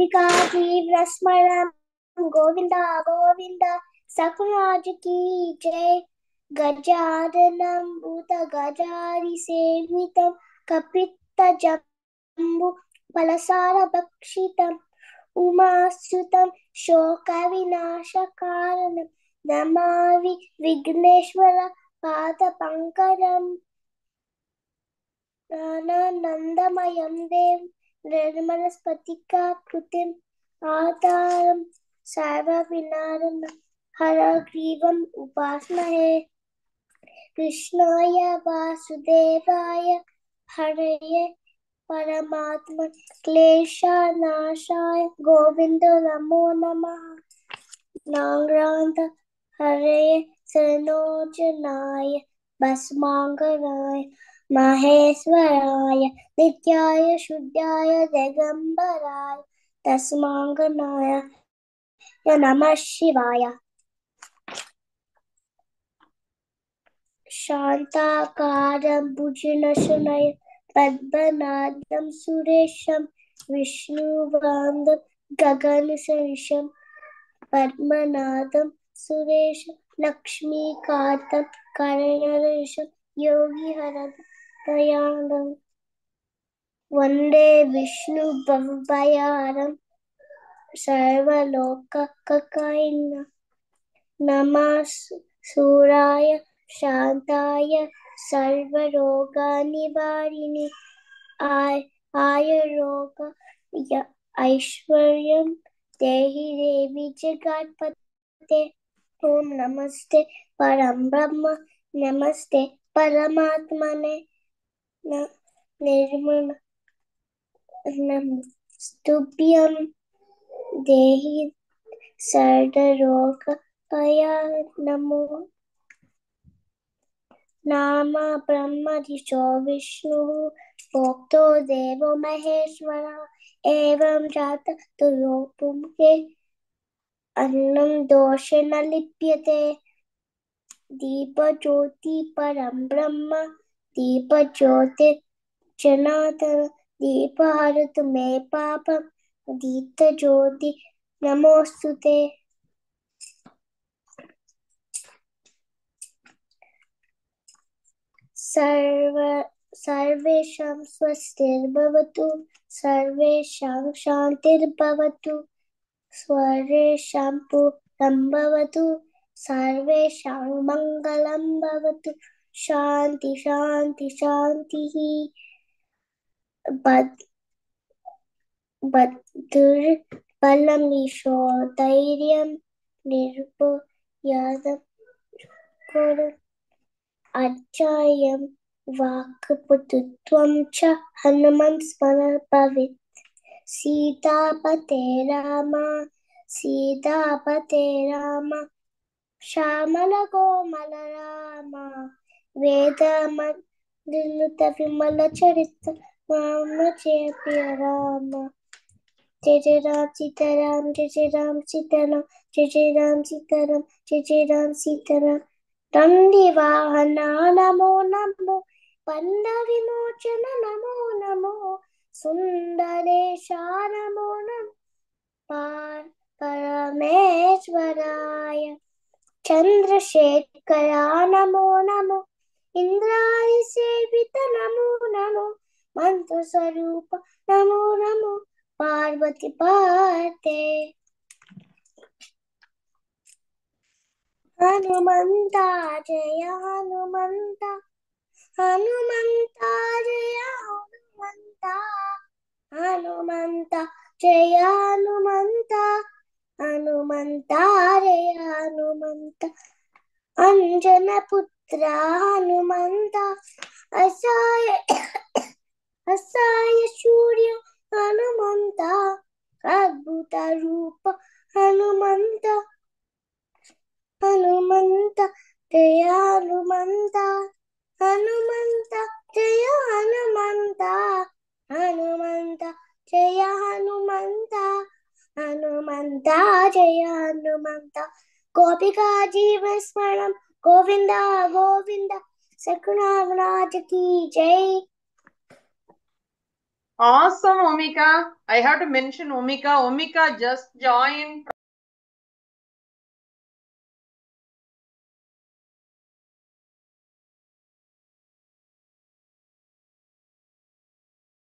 गोपिका जीवनस्मरणं गोविंद गोविंद सकुराज की जय। गजाननं भूतगजारिसेवितं कपित्तजम्बु फलसारभक्षितम् उमासुतं शोकविनाशकारणं नमामि विघ्नेश्वर पादपङ्कजम्। ज्ञानानन्दमयं देवं निर्मलस्फटिकाकृतिम् आधारं सर्वविघ्नानां हरग्रीवम् उपास्महे। कृष्णाय वासुदेवाय हरये परमात्मा क्लेशनाशाय गोविंद नमो नमः। नारायण हरये सनोजनाय भस्मांगनाय महेश्वराय नित्याय शुद्धाय दिगंबराय तस्मांगनाय नमः शिवाय। शांताकारं भुजनशयनं पद्मनाभं सुरेशं विष्णुवन्दं गगनसदृशं पद्मनाभं सुरेशं लक्ष्मीकान्तं करुणाकरं योगिहरं वन्दे विष्णुभवभयहरं सर्वलोकैकनाथं। नमः सूराय शांताय सर्वरोगनिवारिणे आयुर्रोग ऐश्वर्यं देहि देवी जगत्पते। ओम नमस्ते परम ब्रह्म नमस्ते परमात्मने निर्मल नमस्तुभ्यं देहि सर्वरोग नमो नाम ब्रह्मर्षियो विष्णुः प्रोक्तो देवो महेश्वरः एवं जाततुर्योपुंखे अन्नं दोषेण लिप्यते। दीपज्योति परं ब्रह्म दीपज्योति जनार्दन दीपहरतु मे पापं दीप्तज्योति नमोस्तुते। सर्वेषां स्वस्तिर्भवतु सर्वेषां शान्तिर्भवतु सर्वेषां पूर्णं भवतु सर्वेषां मङ्गलं भवतु। शान्ति शान्ति शान्तिः। बलमीशो धैर्यं निर्भयं अजयं वाक्पटुत्वं च हनुमन् स्मरण भवेत्। सीतापते राम श्यामल राम वेदमद्रिनुत विमल चरित्र राम जय प्रिय राम। जय जय राम सीताराम जय जय राम सीताराम जय जय राम सीताराम जय जय राम सीताराम। दंडीवाहना नमो नमो पंडविमोचन नमो नमो सुंदरेशा नमो नमो परमेश्वराय चंद्रशेखरा नमो नमो इंद्रादिसेवित नमो नमो मंत्रस्वरूप नमो नमो पार्वती पाते। हनुमंता जय हनुमंता हनुमंता जय हनुमंता हनुमंता जय हनुमंता हनुमंता जय हनुमंता अंजन पुत्र हनुमंता असाय सूर्य हनुमंता अद्भुत रूप हनुमंता हनुमंता जय हनुमंता हनुमंता जय हनुमंता हनुमंता जय हनुमंता हनुमंता जय हनुमंता। गोपिका जीवन स्मरणं गोविंद गोविंद सकुनाथ की जय। Awesome, Omika. I have to mention Omika. Omika just joined